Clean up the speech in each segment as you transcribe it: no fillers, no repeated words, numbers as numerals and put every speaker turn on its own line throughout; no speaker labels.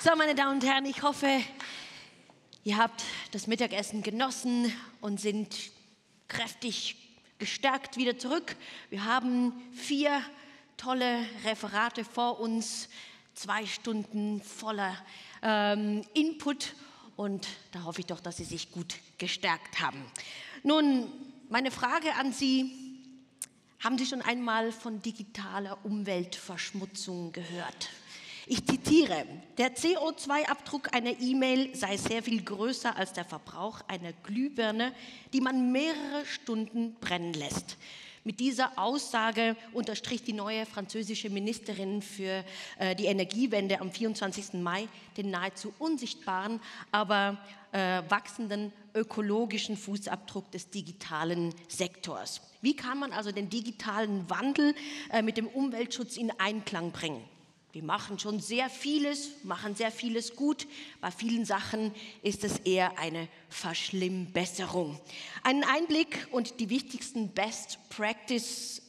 So, meine Damen und Herren, ich hoffe, ihr habt das Mittagessen genossen und sind kräftig gestärkt wieder zurück. Wir haben 4 tolle Referate vor uns, 2 Stunden voller Input und da hoffe ich doch, dass Sie sich gut gestärkt haben. Nun, meine Frage an Sie, haben Sie schon einmal von digitaler Umweltverschmutzung gehört? Ich zitiere, der CO2-Abdruck einer E-Mail sei sehr viel größer als der Verbrauch einer Glühbirne, die man mehrere Stunden brennen lässt. Mit dieser Aussage unterstrich die neue französische Ministerin für die Energiewende am 24. Mai den nahezu unsichtbaren, aber wachsenden ökologischen Fußabdruck des digitalen Sektors. Wie kann man also den digitalen Wandel mit dem Umweltschutz in Einklang bringen? Wir machen schon sehr vieles, machen sehr vieles gut. Bei vielen Sachen ist es eher eine Verschlimmbesserung. Einen Einblick und die wichtigsten Best Practices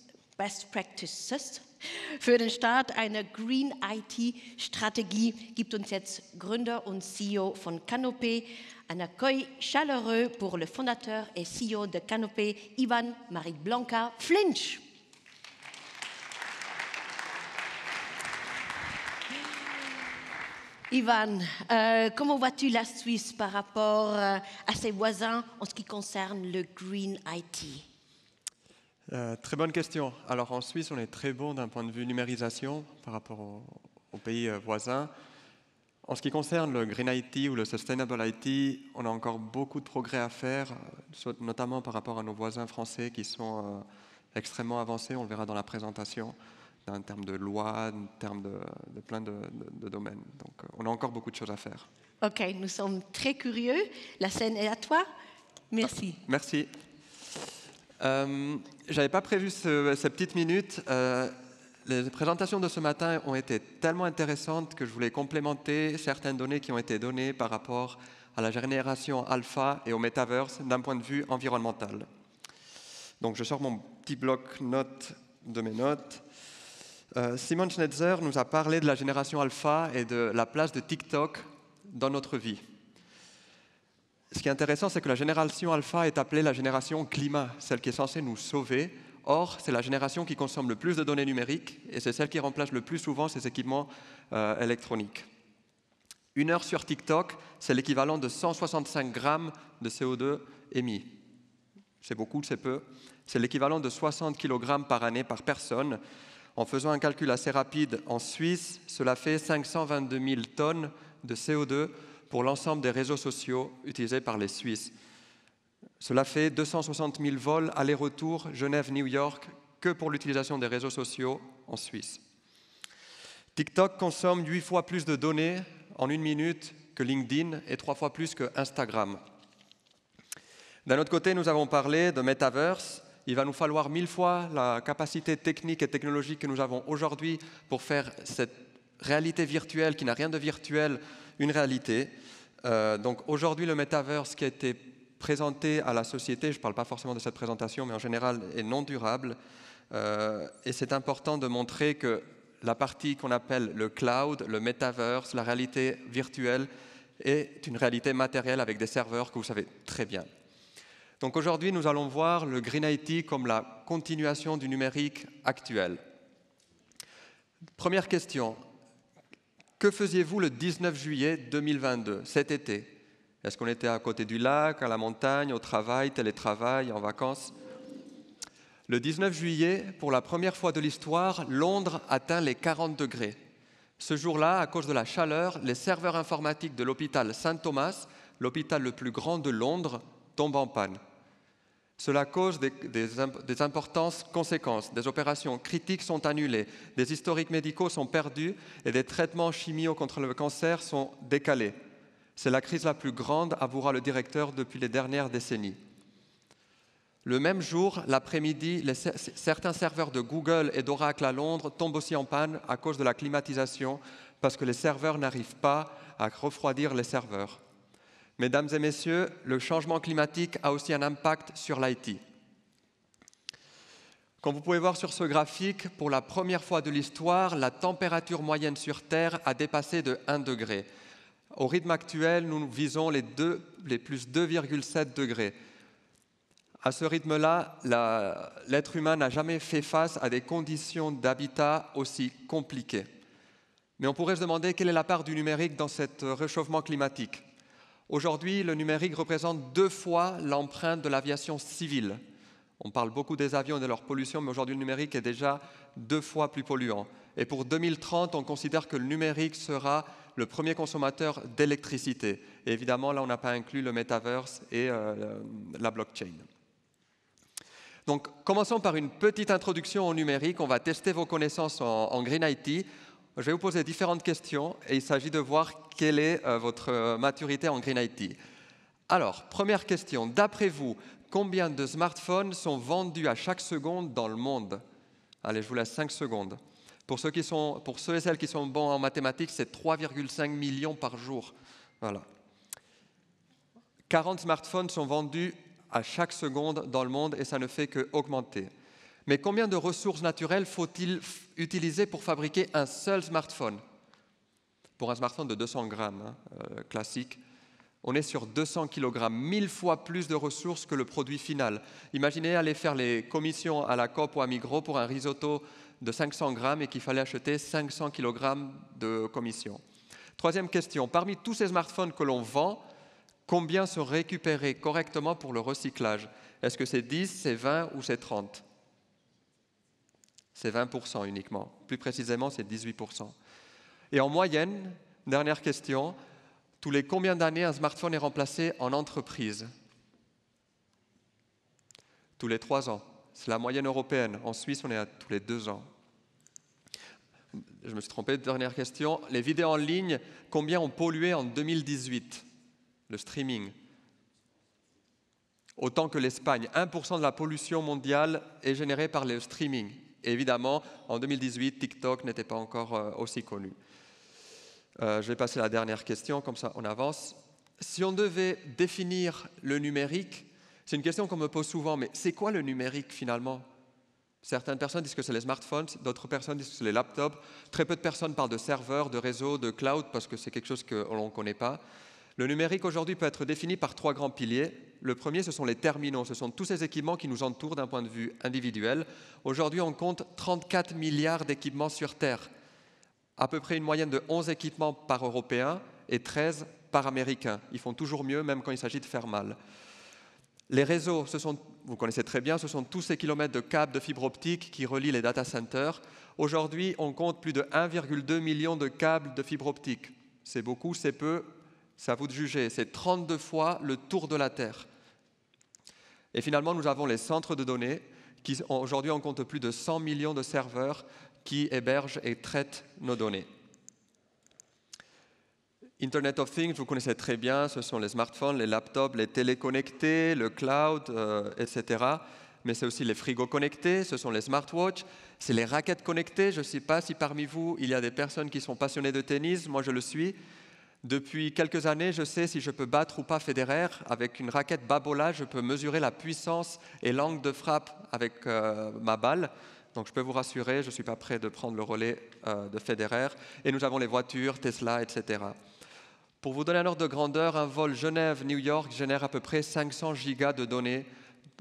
für den Start einer Green IT-Stratégie gibt uns jetzt Gründer und CEO von Canopé. Un accueil chaleureux pour le fondateur et CEO de Canopé, Ivan Mariblanca Flinch. Ivan, comment vois-tu la Suisse par rapport à ses voisins en ce qui concerne le Green IT?
Très bonne question. Alors en Suisse, on est très bon d'un point de vue numérisation par rapport aux pays voisins. En ce qui concerne le Green IT ou le Sustainable IT, on a encore beaucoup de progrès à faire, notamment par rapport à nos voisins français qui sont extrêmement avancés, on le verra dans la présentation, en termes de loi, en termes de plein de domaines. Donc on a encore beaucoup de choses à faire.
Ok, nous sommes très curieux. La scène est à toi. Merci.
Merci. J'avais pas prévu ces petites minutes. Les présentations de ce matin ont été tellement intéressantes que je voulais complémenter certaines données qui ont été données par rapport à la génération alpha et au metaverse d'un point de vue environnemental. Donc je sors mon petit bloc-notes de mes notes. Simon Schnetzer nous a parlé de la génération alpha et de la place de TikTok dans notre vie. Ce qui est intéressant, c'est que la génération alpha est appelée la génération climat, celle qui est censée nous sauver. Or, c'est la génération qui consomme le plus de données numériques et c'est celle qui remplace le plus souvent ses équipements électroniques. 1 heure sur TikTok, c'est l'équivalent de 165 grammes de CO2 émis. C'est beaucoup, c'est peu. C'est l'équivalent de 60 kg par année par personne. En faisant un calcul assez rapide, en Suisse, cela fait 522 000 tonnes de CO2 pour l'ensemble des réseaux sociaux utilisés par les Suisses. Cela fait 260 000 vols aller-retour Genève-New York que pour l'utilisation des réseaux sociaux en Suisse. TikTok consomme 8 fois plus de données en 1 minute que LinkedIn et 3 fois plus que Instagram. D'un autre côté, nous avons parlé de Metaverse. Il va nous falloir 1000 fois la capacité technique et technologique que nous avons aujourd'hui pour faire cette réalité virtuelle qui n'a rien de virtuel une réalité. Donc aujourd'hui, le Metaverse qui a été présenté à la société, je ne parle pas forcément de cette présentation, mais en général est non durable. Et c'est important de montrer que la partie qu'on appelle le cloud, le Metaverse, la réalité virtuelle, est une réalité matérielle avec des serveurs que vous savez très bien. Donc aujourd'hui, nous allons voir le Green IT comme la continuation du numérique actuel. Première question, que faisiez-vous le 19 juillet 2022, cet été? Est-ce qu'on était à côté du lac, à la montagne, au travail, télétravail, en vacances? Le 19 juillet, pour la première fois de l'histoire, Londres atteint les 40 degrés. Ce jour-là, à cause de la chaleur, les serveurs informatiques de l'hôpital Saint-Thomas, l'hôpital le plus grand de Londres, tombent en panne. Cela cause des importantes conséquences. Des opérations critiques sont annulées, des historiques médicaux sont perdus et des traitements chimio contre le cancer sont décalés. C'est la crise la plus grande, avouera le directeur, depuis les dernières décennies. Le même jour, l'après-midi, certains serveurs de Google et d'Oracle à Londres tombent aussi en panne à cause de la climatisation parce que les serveurs n'arrivent pas à refroidir les serveurs. Mesdames et messieurs, le changement climatique a aussi un impact sur l'IT. Comme vous pouvez voir sur ce graphique, pour la première fois de l'histoire, la température moyenne sur Terre a dépassé de 1 degré. Au rythme actuel, nous visons les plus 2,7 degrés. À ce rythme-là, l'être humain n'a jamais fait face à des conditions d'habitat aussi compliquées. Mais on pourrait se demander quelle est la part du numérique dans ce réchauffement climatique. Aujourd'hui, le numérique représente 2 fois l'empreinte de l'aviation civile. On parle beaucoup des avions et de leur pollution, mais aujourd'hui le numérique est déjà 2 fois plus polluant. Et pour 2030, on considère que le numérique sera le premier consommateur d'électricité. Et évidemment, là, on n'a pas inclus le metaverse et la blockchain. Donc, commençons par une petite introduction au numérique. On va tester vos connaissances en Green IT. Je vais vous poser différentes questions et il s'agit de voir quelle est votre maturité en Green IT. Alors, première question. D'après vous, combien de smartphones sont vendus à chaque seconde dans le monde? Allez, je vous laisse 5 secondes. Pour ceux et celles qui sont bons en mathématiques, c'est 3,5 millions par jour. Voilà. 40 smartphones sont vendus à chaque seconde dans le monde et ça ne fait qu'augmenter. Mais combien de ressources naturelles faut-il utiliser pour fabriquer un seul smartphone? Pour un smartphone de 200 grammes, classique, on est sur 200 kg, 1000 fois plus de ressources que le produit final. Imaginez aller faire les commissions à la Coop ou à Migros pour un risotto de 500 grammes et qu'il fallait acheter 500 kg de commission. Troisième question, parmi tous ces smartphones que l'on vend, combien sont récupérés correctement pour le recyclage? Est-ce que c'est 10, c'est 20 ou c'est 30? C'est 20% uniquement. Plus précisément, c'est 18%. Et en moyenne, dernière question, tous les combien d'années un smartphone est remplacé en entreprise? Tous les 3 ans. C'est la moyenne européenne. En Suisse, on est à tous les 2 ans. Je me suis trompé, dernière question. Les vidéos en ligne, combien ont pollué en 2018? Le streaming. Autant que l'Espagne. 1% de la pollution mondiale est générée par le streaming. Et évidemment, en 2018, TikTok n'était pas encore aussi connu. Je vais passer à la dernière question, comme ça on avance. Si on devait définir le numérique, c'est une question qu'on me pose souvent, mais c'est quoi le numérique finalement? Certaines personnes disent que c'est les smartphones, d'autres personnes disent que c'est les laptops. Très peu de personnes parlent de serveurs, de réseaux, de cloud, parce que c'est quelque chose que l'on ne connaît pas. Le numérique aujourd'hui peut être défini par 3 grands piliers. Le premier, ce sont les terminaux. Ce sont tous ces équipements qui nous entourent d'un point de vue individuel. Aujourd'hui, on compte 34 milliards d'équipements sur Terre. À peu près une moyenne de 11 équipements par Européen et 13 par Américain. Ils font toujours mieux, même quand il s'agit de faire mal. Les réseaux, vous connaissez très bien, ce sont tous ces kilomètres de câbles de fibre optique qui relient les data centers. Aujourd'hui, on compte plus de 1,2 million de câbles de fibre optique. C'est beaucoup, c'est peu, c'est à vous de juger. C'est 32 fois le tour de la Terre. Et finalement, nous avons les centres de données. Aujourd'hui, on compte plus de 100 millions de serveurs qui hébergent et traitent nos données. Internet of Things, vous connaissez très bien, ce sont les smartphones, les laptops, les téléconnectés, le cloud, etc. Mais c'est aussi les frigos connectés, ce sont les smartwatches, c'est les raquettes connectées. Je ne sais pas si parmi vous, il y a des personnes qui sont passionnées de tennis, moi je le suis. Depuis quelques années, je sais si je peux battre ou pas Federer. Avec une raquette Babola, je peux mesurer la puissance et l'angle de frappe avec ma balle. Donc je peux vous rassurer, je ne suis pas prêt de prendre le relais de Federer. Et nous avons les voitures, Tesla, etc. Pour vous donner un ordre de grandeur, un vol Genève-New York génère à peu près 500 gigas de données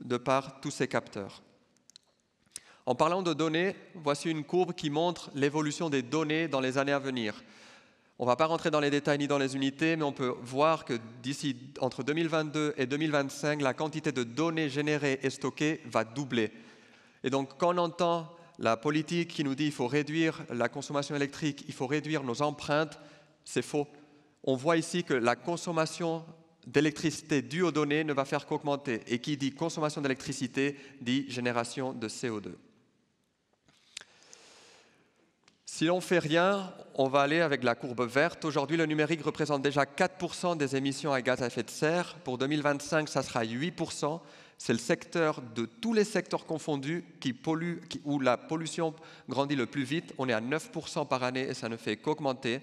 de par tous ces capteurs. En parlant de données, voici une courbe qui montre l'évolution des données dans les années à venir. On ne va pas rentrer dans les détails ni dans les unités, mais on peut voir que d'ici entre 2022 et 2025, la quantité de données générées et stockées va doubler. Et donc, quand on entend la politique qui nous dit qu'il faut réduire la consommation électrique, il faut réduire nos empreintes, c'est faux. On voit ici que la consommation d'électricité due aux données ne va faire qu'augmenter. Et qui dit consommation d'électricité dit génération de CO2. Si l'on ne fait rien, on va aller avec la courbe verte. Aujourd'hui, le numérique représente déjà 4% des émissions à gaz à effet de serre. Pour 2025, ça sera 8%. C'est le secteur de tous les secteurs confondus où la pollution grandit le plus vite. On est à 9% par année et ça ne fait qu'augmenter.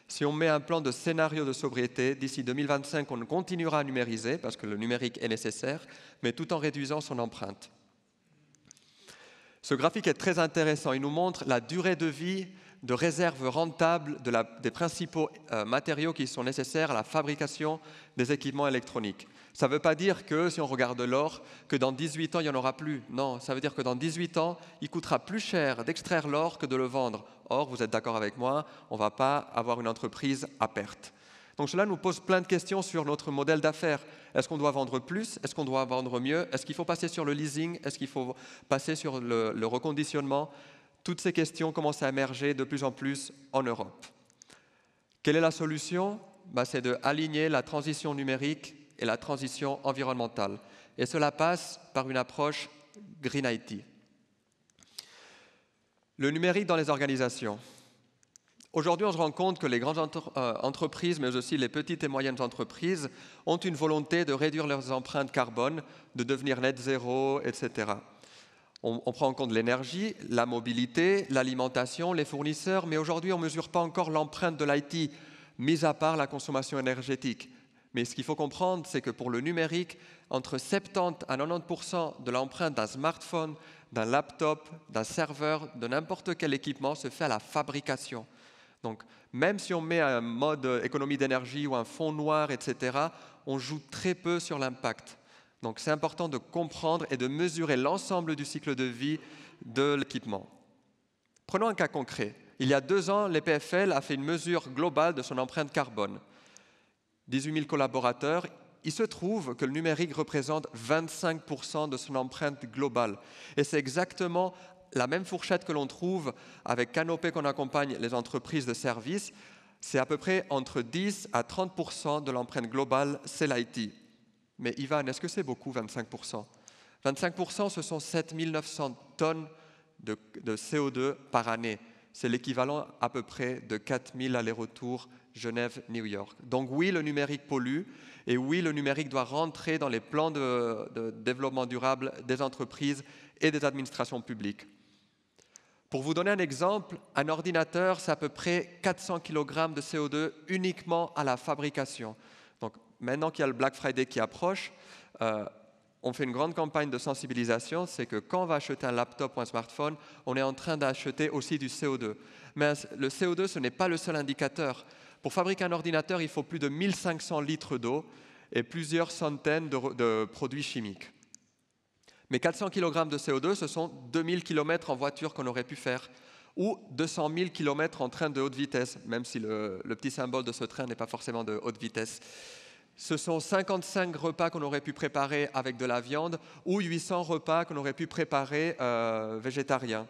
Si on met un plan de scénario de sobriété, d'ici 2025, on continuera à numériser parce que le numérique est nécessaire, mais tout en réduisant son empreinte. Ce graphique est très intéressant. Il nous montre la durée de vie de réserve rentable des principaux matériaux qui sont nécessaires à la fabrication des équipements électroniques. Ça ne veut pas dire que, si on regarde l'or, que dans 18 ans, il n'y en aura plus. Non, ça veut dire que dans 18 ans, il coûtera plus cher d'extraire l'or que de le vendre. Or, vous êtes d'accord avec moi, on ne va pas avoir une entreprise à perte. Donc cela nous pose plein de questions sur notre modèle d'affaires. Est-ce qu'on doit vendre plus? Est-ce qu'on doit vendre mieux? Est-ce qu'il faut passer sur le leasing? Est-ce qu'il faut passer sur le reconditionnement? Toutes ces questions commencent à émerger de plus en plus en Europe. Quelle est la solution? C'est d'aligner la transition numérique et la transition environnementale. Et cela passe par une approche Green IT. Le numérique dans les organisations. Aujourd'hui, on se rend compte que les grandes entreprises, mais aussi les petites et moyennes entreprises, ont une volonté de réduire leurs empreintes carbone, de devenir net zéro, etc. On prend en compte l'énergie, la mobilité, l'alimentation, les fournisseurs, mais aujourd'hui, on ne mesure pas encore l'empreinte de l'IT, mis à part la consommation énergétique. Mais ce qu'il faut comprendre, c'est que pour le numérique, entre 70 à 90% de l'empreinte d'un smartphone, d'un laptop, d'un serveur, de n'importe quel équipement se fait à la fabrication. Donc, même si on met un mode économie d'énergie ou un fond noir, etc., on joue très peu sur l'impact. Donc, c'est important de comprendre et de mesurer l'ensemble du cycle de vie de l'équipement. Prenons un cas concret. Il y a 2 ans, l'EPFL a fait une mesure globale de son empreinte carbone. 18 000 collaborateurs. Il se trouve que le numérique représente 25% de son empreinte globale. Et c'est exactement la même fourchette que l'on trouve avec Canopé qu'on accompagne les entreprises de services. C'est à peu près entre 10 à 30% de l'empreinte globale, c'est l'IT. Mais Ivan, est-ce que c'est beaucoup, 25%? 25%, ce sont 7 900 tonnes de CO2 par année. C'est l'équivalent à peu près de 4 000 allers-retours Genève-New York. Donc oui, le numérique pollue, et oui, le numérique doit rentrer dans les plans de développement durable des entreprises et des administrations publiques. Pour vous donner un exemple, un ordinateur, c'est à peu près 400 kg de CO2 uniquement à la fabrication. Donc maintenant qu'il y a le Black Friday qui approche, on fait une grande campagne de sensibilisation, c'est que quand on va acheter un laptop ou un smartphone, on est en train d'acheter aussi du CO2. Mais le CO2, ce n'est pas le seul indicateur. Pour fabriquer un ordinateur, il faut plus de 1500 litres d'eau et plusieurs centaines de produits chimiques. Mais 400 kg de CO2, ce sont 2000 km en voiture qu'on aurait pu faire, ou 200 000 km en train de haute vitesse, même si le petit symbole de ce train n'est pas forcément de haute vitesse. Ce sont 55 repas qu'on aurait pu préparer avec de la viande, ou 800 repas qu'on aurait pu préparer végétariens.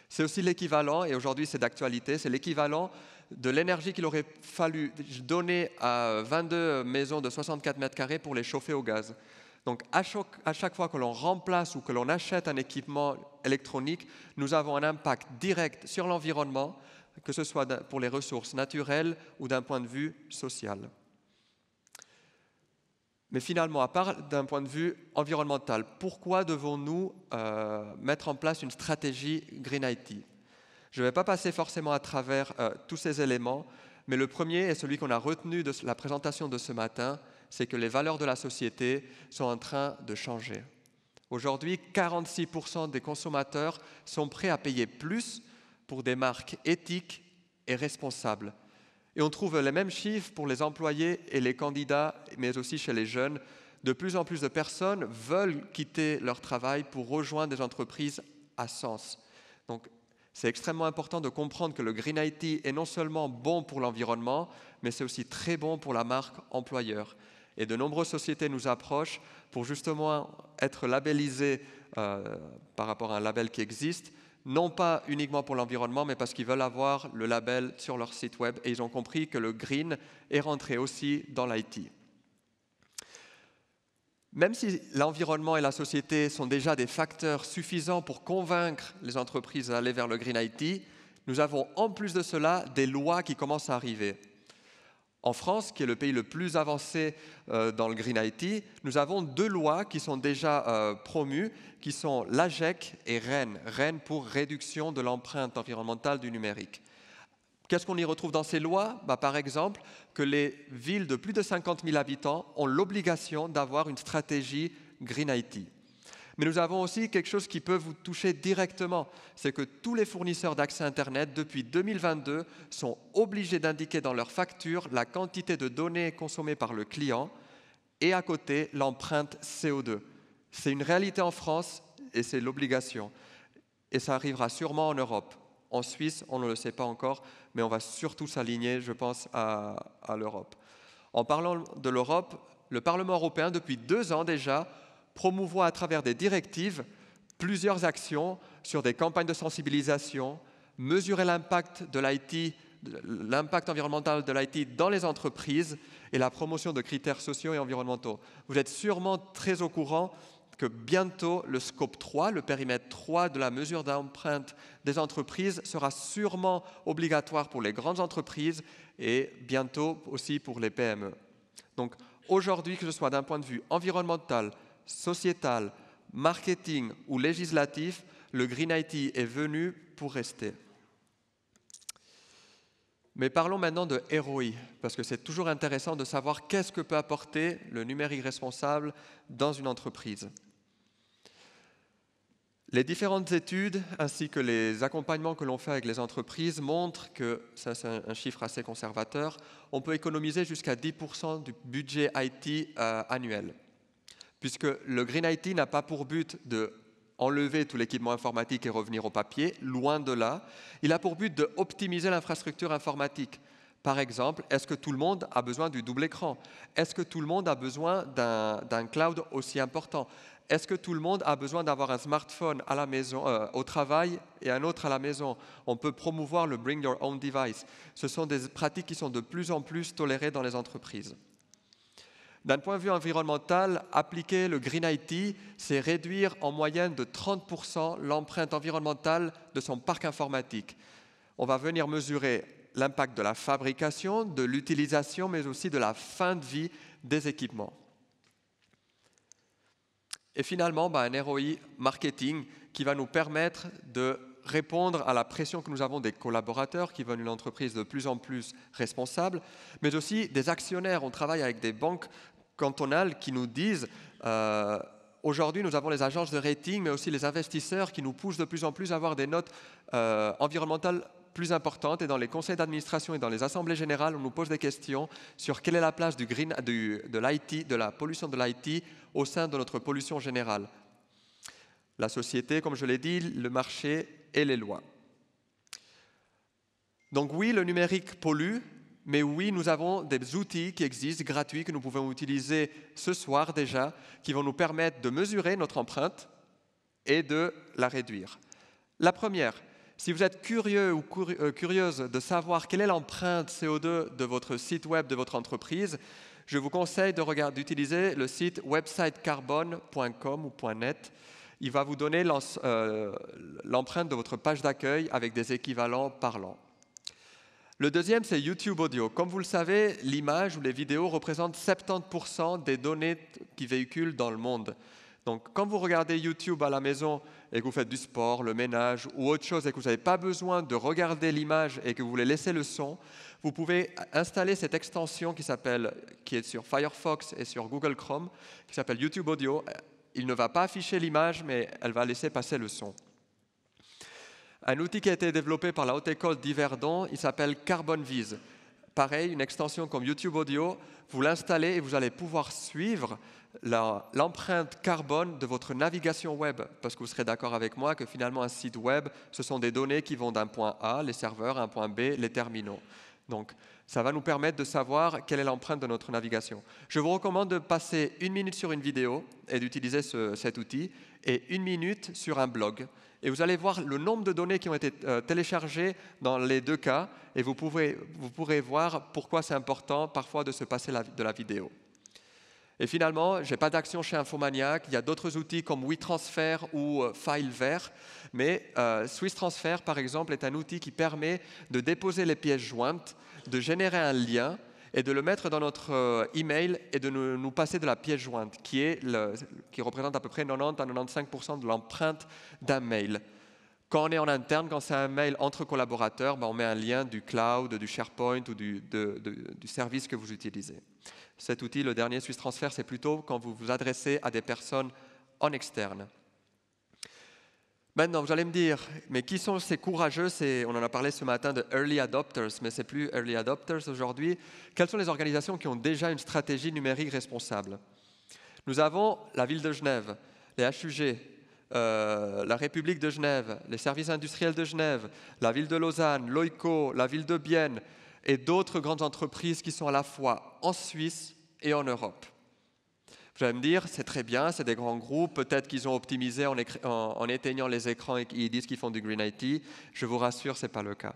C'est aussi l'équivalent, et aujourd'hui c'est d'actualité, c'est l'équivalent de l'énergie qu'il aurait fallu donner à 22 maisons de 64 mètres carrés pour les chauffer au gaz. Donc à chaque fois que l'on remplace ou que l'on achète un équipement électronique, nous avons un impact direct sur l'environnement, que ce soit pour les ressources naturelles ou d'un point de vue social. Mais finalement, à part d'un point de vue environnemental, pourquoi devons-nous mettre en place une stratégie Green IT? Je ne vais pas passer forcément à travers tous ces éléments, mais le premier est celui qu'on a retenu de la présentation de ce matin, c'est que les valeurs de la société sont en train de changer. Aujourd'hui, 46% des consommateurs sont prêts à payer plus pour des marques éthiques et responsables. Et on trouve les mêmes chiffres pour les employés et les candidats, mais aussi chez les jeunes. De plus en plus de personnes veulent quitter leur travail pour rejoindre des entreprises à sens. Donc, c'est extrêmement important de comprendre que le Green IT est non seulement bon pour l'environnement, mais c'est aussi très bon pour la marque employeur. Et de nombreuses sociétés nous approchent pour justement être labellisées par rapport à un label qui existe, non pas uniquement pour l'environnement, mais parce qu'ils veulent avoir le label sur leur site web et ils ont compris que le green est rentré aussi dans l'IT. Même si l'environnement et la société sont déjà des facteurs suffisants pour convaincre les entreprises d'aller vers le Green IT, nous avons en plus de cela des lois qui commencent à arriver. En France, qui est le pays le plus avancé dans le Green IT, nous avons 2 lois qui sont déjà promues, qui sont l'AGEC et REEN. REEN pour réduction de l'empreinte environnementale du numérique. Qu'est-ce qu'on y retrouve dans ces lois? Par exemple, que les villes de plus de 50 000 habitants ont l'obligation d'avoir une stratégie Green IT. Mais nous avons aussi quelque chose qui peut vous toucher directement, c'est que tous les fournisseurs d'accès Internet, depuis 2022, sont obligés d'indiquer dans leur facture la quantité de données consommées par le client et à côté l'empreinte CO2. C'est une réalité en France et c'est l'obligation. Et ça arrivera sûrement en Europe. En Suisse, on ne le sait pas encore, mais on va surtout s'aligner, je pense, à l'Europe. En parlant de l'Europe, le Parlement européen, depuis 2 ans déjà, promouvoit à travers des directives plusieurs actions sur des campagnes de sensibilisation, mesurer l'impact de l'IT, l'impact environnemental de l'IT dans les entreprises et la promotion de critères sociaux et environnementaux. Vous êtes sûrement très au courant que bientôt le scope 3, le périmètre 3 de la mesure d'empreinte des entreprises sera sûrement obligatoire pour les grandes entreprises et bientôt aussi pour les PME. Donc aujourd'hui, que ce soit d'un point de vue environnemental, sociétal, marketing ou législatif, le Green IT est venu pour rester. Mais parlons maintenant de ROI, parce que c'est toujours intéressant de savoir qu'est-ce que peut apporter le numérique responsable dans une entreprise. Les différentes études ainsi que les accompagnements que l'on fait avec les entreprises montrent que, ça c'est un chiffre assez conservateur, on peut économiser jusqu'à 10% du budget IT annuel. Puisque le Green IT n'a pas pour but d'enlever tout l'équipement informatique et revenir au papier, loin de là. Il a pour but d'optimiser l'infrastructure informatique. Par exemple, est-ce que tout le monde a besoin du double écran? Est-ce que tout le monde a besoin d'un cloud aussi important? Est-ce que tout le monde a besoin d'avoir un smartphone à la maison, au travail et un autre à la maison? On peut promouvoir le Bring Your Own Device. Ce sont des pratiques qui sont de plus en plus tolérées dans les entreprises. D'un point de vue environnemental, appliquer le Green IT, c'est réduire en moyenne de 30% l'empreinte environnementale de son parc informatique. On va venir mesurer l'impact de la fabrication, de l'utilisation, mais aussi de la fin de vie des équipements. Et finalement, un ROI marketing qui va nous permettre de répondre à la pression que nous avons des collaborateurs qui veulent une entreprise de plus en plus responsable, mais aussi des actionnaires. On travaille avec des banques cantonales qui nous disent aujourd'hui nous avons les agences de rating mais aussi les investisseurs qui nous poussent de plus en plus à avoir des notes environnementales plus importantes et dans les conseils d'administration et dans les assemblées générales on nous pose des questions sur quelle est la place de l'IT, de la pollution de l'IT au sein de notre pollution générale. La société, comme je l'ai dit, le marché et les lois. Donc oui, le numérique pollue. Mais oui, nous avons des outils qui existent, gratuits, que nous pouvons utiliser ce soir déjà, qui vont nous permettre de mesurer notre empreinte et de la réduire. La première, si vous êtes curieux ou curieuse de savoir quelle est l'empreinte CO2 de votre site web, de votre entreprise, je vous conseille d'utiliser le site websitecarbon.com ou .net. Il va vous donner l'empreinte de votre page d'accueil avec des équivalents parlants. Le deuxième, c'est YouTube Audio. Comme vous le savez, l'image ou les vidéos représentent 70% des données qui véhiculent dans le monde. Donc, quand vous regardez YouTube à la maison et que vous faites du sport, le ménage ou autre chose et que vous n'avez pas besoin de regarder l'image et que vous voulez laisser le son, vous pouvez installer cette extension qui est sur Firefox et sur Google Chrome, qui s'appelle YouTube Audio. Il ne va pas afficher l'image, mais elle va laisser passer le son. Un outil qui a été développé par la Haute École d'Yverdon, il s'appelle CarbonVise. Pareil, une extension comme YouTube Audio, vous l'installez et vous allez pouvoir suivre l'empreinte carbone de votre navigation web. Parce que vous serez d'accord avec moi que finalement un site web, ce sont des données qui vont d'un point A, les serveurs, à un point B, les terminaux. Donc ça va nous permettre de savoir quelle est l'empreinte de notre navigation. Je vous recommande de passer 1 minute sur une vidéo et d'utiliser cet outil et 1 minute sur un blog. Et vous allez voir le nombre de données qui ont été téléchargées dans les deux cas et vous pourrez voir pourquoi c'est important parfois de se passer de la vidéo. Et finalement, je n'ai pas d'action chez Infomaniac, il y a d'autres outils comme WeTransfer ou FileVer, mais SwissTransfer par exemple est un outil qui permet de déposer les pièces jointes, de générer un lien et de le mettre dans notre email et de nous passer de la pièce jointe qui représente à peu près 90 à 95% de l'empreinte d'un mail. Quand on est en interne, quand c'est un mail entre collaborateurs, on met un lien du cloud, du SharePoint ou du service que vous utilisez. Cet outil, le dernier SwissTransfer, c'est plutôt quand vous vous adressez à des personnes en externe. Maintenant, vous allez me dire, mais qui sont ces courageux? On en a parlé ce matin de early adopters, mais ce n'est plus early adopters aujourd'hui. Quelles sont les organisations qui ont déjà une stratégie numérique responsable? Nous avons la ville de Genève, les HUG, la République de Genève, les services industriels de Genève, la ville de Lausanne, l'OICO, la ville de Bienne et d'autres grandes entreprises qui sont à la fois en Suisse et en Europe. Vous allez me dire, c'est très bien, c'est des grands groupes, peut-être qu'ils ont optimisé en éteignant les écrans et qu'ils disent qu'ils font du Green IT. Je vous rassure, ce n'est pas le cas.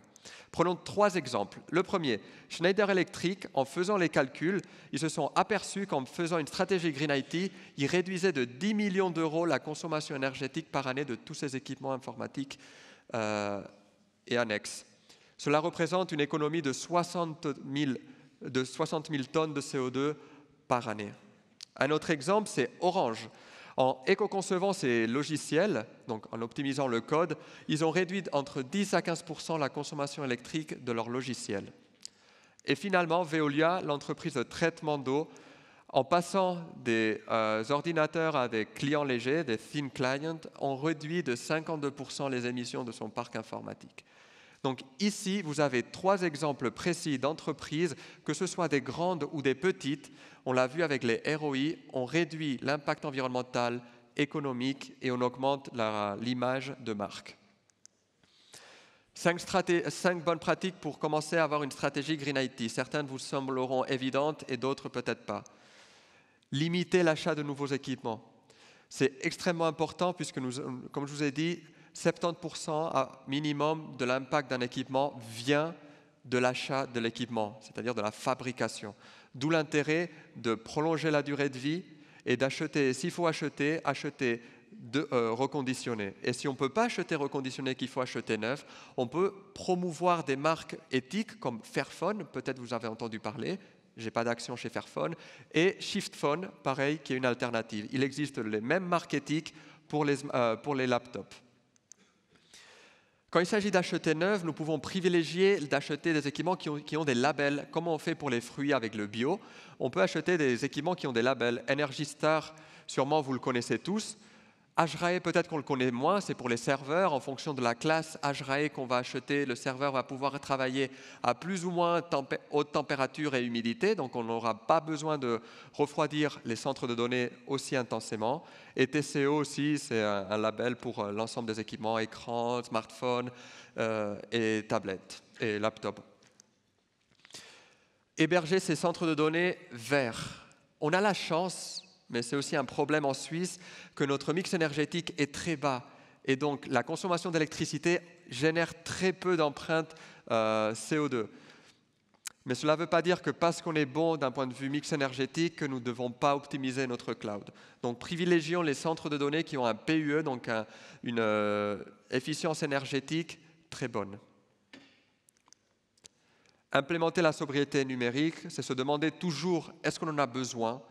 Prenons 3 exemples. Le premier, Schneider Electric, en faisant les calculs, ils se sont aperçus qu'en faisant une stratégie Green IT, ils réduisaient de 10 millions d'euros la consommation énergétique par année de tous ces équipements informatiques et annexes. Cela représente une économie de 60 000 tonnes de CO2 par année. Un autre exemple, c'est Orange. En éco-concevant ces logiciels, donc en optimisant le code, ils ont réduit entre 10 à 15% la consommation électrique de leurs logiciels. Et finalement, Veolia, l'entreprise de traitement d'eau, en passant des ordinateurs à des clients légers, des thin clients, ont réduit de 52% les émissions de son parc informatique. Donc ici, vous avez 3 exemples précis d'entreprises, que ce soit des grandes ou des petites. On l'a vu avec les ROI, on réduit l'impact environnemental, économique et on augmente l'image de marque. 5 bonnes pratiques pour commencer à avoir une stratégie Green IT. Certaines vous sembleront évidentes et d'autres peut-être pas. Limiter l'achat de nouveaux équipements. C'est extrêmement important puisque, comme je vous ai dit, 70% minimum de l'impact d'un équipement vient de l'achat de l'équipement, c'est-à-dire de la fabrication. D'où l'intérêt de prolonger la durée de vie et d'acheter, s'il faut acheter reconditionné. Et si on ne peut pas acheter reconditionné, qu'il faut acheter neuf, on peut promouvoir des marques éthiques comme Fairphone, peut-être vous avez entendu parler, je n'ai pas d'action chez Fairphone, et Shiftphone, pareil, qui est une alternative. Il existe les mêmes marques éthiques pour les laptops. Quand il s'agit d'acheter neuf, nous pouvons privilégier d'acheter des équipements qui ont des labels. Comment on fait pour les fruits avec le bio? On peut acheter des équipements qui ont des labels. Energy Star, sûrement vous le connaissez tous. HRAE, peut-être qu'on le connaît moins, c'est pour les serveurs. En fonction de la classe HRAE qu'on va acheter, le serveur va pouvoir travailler à plus ou moins haute température et humidité, donc on n'aura pas besoin de refroidir les centres de données aussi intensément. Et TCO aussi, c'est un label pour l'ensemble des équipements, écrans, smartphones et tablettes et laptops. Héberger ces centres de données verts. On a la chance, mais c'est aussi un problème en Suisse, que notre mix énergétique est très bas. Et donc, la consommation d'électricité génère très peu d'empreintes CO2. Mais cela ne veut pas dire que parce qu'on est bon d'un point de vue mix énergétique, que nous ne devons pas optimiser notre cloud. Donc, privilégions les centres de données qui ont un PUE, donc une efficience énergétique très bonne. Implémenter la sobriété numérique, c'est se demander toujours, est-ce qu'on en a besoin ?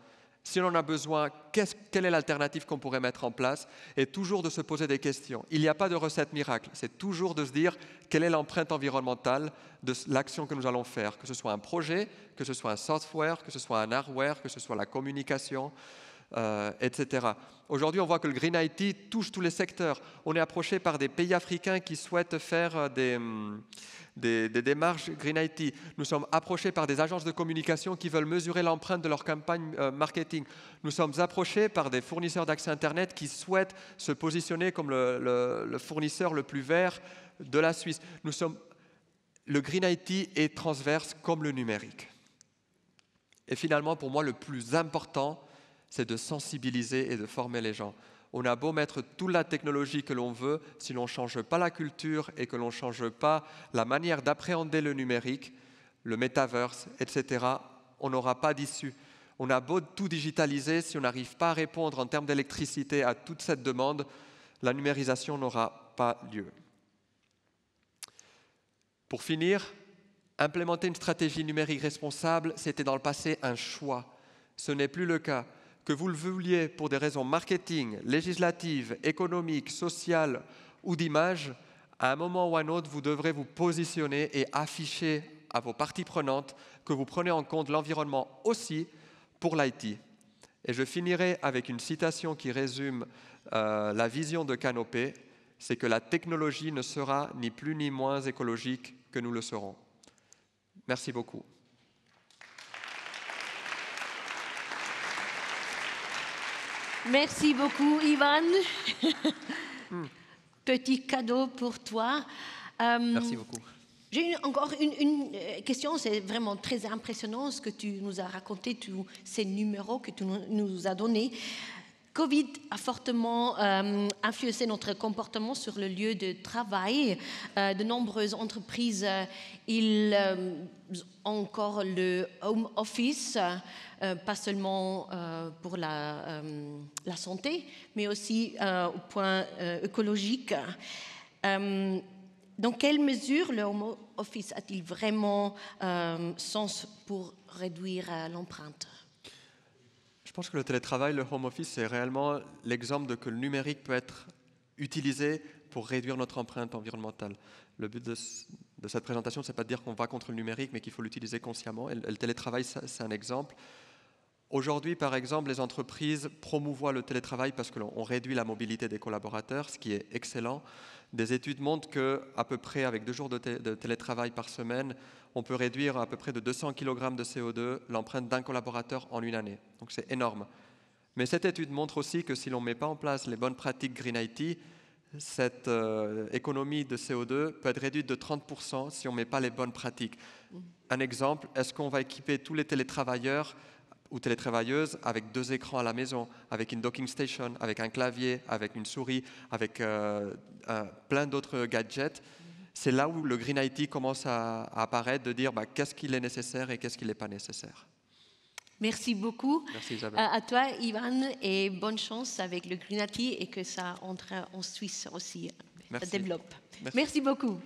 Si on en a besoin, quelle est l'alternative qu'on pourrait mettre en place? Et toujours de se poser des questions. Il n'y a pas de recette miracle. C'est toujours de se dire quelle est l'empreinte environnementale de l'action que nous allons faire, que ce soit un projet, que ce soit un software, que ce soit un hardware, que ce soit la communication, etc. Aujourd'hui, on voit que le Green IT touche tous les secteurs. On est approché par des pays africains qui souhaitent faire des démarches Green IT. Nous sommes approchés par des agences de communication qui veulent mesurer l'empreinte de leur campagne marketing. Nous sommes approchés par des fournisseurs d'accès Internet qui souhaitent se positionner comme le fournisseur le plus vert de la Suisse. Le Green IT est transverse comme le numérique. Et finalement, pour moi, le plus important, c'est de sensibiliser et de former les gens. On a beau mettre toute la technologie que l'on veut, si l'on ne change pas la culture et que l'on ne change pas la manière d'appréhender le numérique, le metaverse, etc., on n'aura pas d'issue. On a beau tout digitaliser, si on n'arrive pas à répondre en termes d'électricité à toute cette demande, la numérisation n'aura pas lieu. Pour finir, implémenter une stratégie numérique responsable, c'était dans le passé un choix. Ce n'est plus le cas. Que vous le vouliez pour des raisons marketing, législatives, économiques, sociales ou d'image, à un moment ou à un autre, vous devrez vous positionner et afficher à vos parties prenantes que vous prenez en compte l'environnement aussi pour l'IT. Et je finirai avec une citation qui résume la vision de Canopé. c'est que la technologie ne sera ni plus ni moins écologique que nous le serons. Merci beaucoup.
Merci beaucoup, Ivan. Petit cadeau pour toi.
Merci beaucoup.
J'ai encore une question. C'est vraiment très impressionnant ce que tu nous as raconté, tous ces numéros que tu nous as donnés. Covid a fortement influencé notre comportement sur le lieu de travail. De nombreuses entreprises, ils ont encore le home office, pas seulement pour la santé, mais aussi au point écologique. Dans quelle mesure le home office a-t-il vraiment sens pour réduire l'empreinte ?
Je pense que le télétravail, le home office, c'est réellement l'exemple de que le numérique peut être utilisé pour réduire notre empreinte environnementale. Le but de cette présentation, ce n'est pas de dire qu'on va contre le numérique, mais qu'il faut l'utiliser consciemment. Et le télétravail, c'est un exemple. Aujourd'hui, par exemple, les entreprises promouvoient le télétravail parce qu'on réduit la mobilité des collaborateurs, ce qui est excellent. Des études montrent qu'à peu près, avec 2 jours de télétravail par semaine, on peut réduire à peu près de 200 kg de CO2 l'empreinte d'un collaborateur en une année. Donc c'est énorme. Mais cette étude montre aussi que si l'on ne met pas en place les bonnes pratiques Green IT, cette économie de CO2 peut être réduite de 30% si on ne met pas les bonnes pratiques. Un exemple, est-ce qu'on va équiper tous les télétravailleurs ou télétravailleuses avec 2 écrans à la maison, avec une docking station, avec un clavier, avec une souris, avec plein d'autres gadgets? C'est là où le Green IT commence à apparaître, de dire qu'est-ce qu'il est nécessaire et qu'est-ce qui n'est pas nécessaire.
Merci beaucoup.
Merci Isabelle.
À toi, Ivan, et bonne chance avec le Green IT et que ça entre en Suisse aussi, ça développe. Merci beaucoup.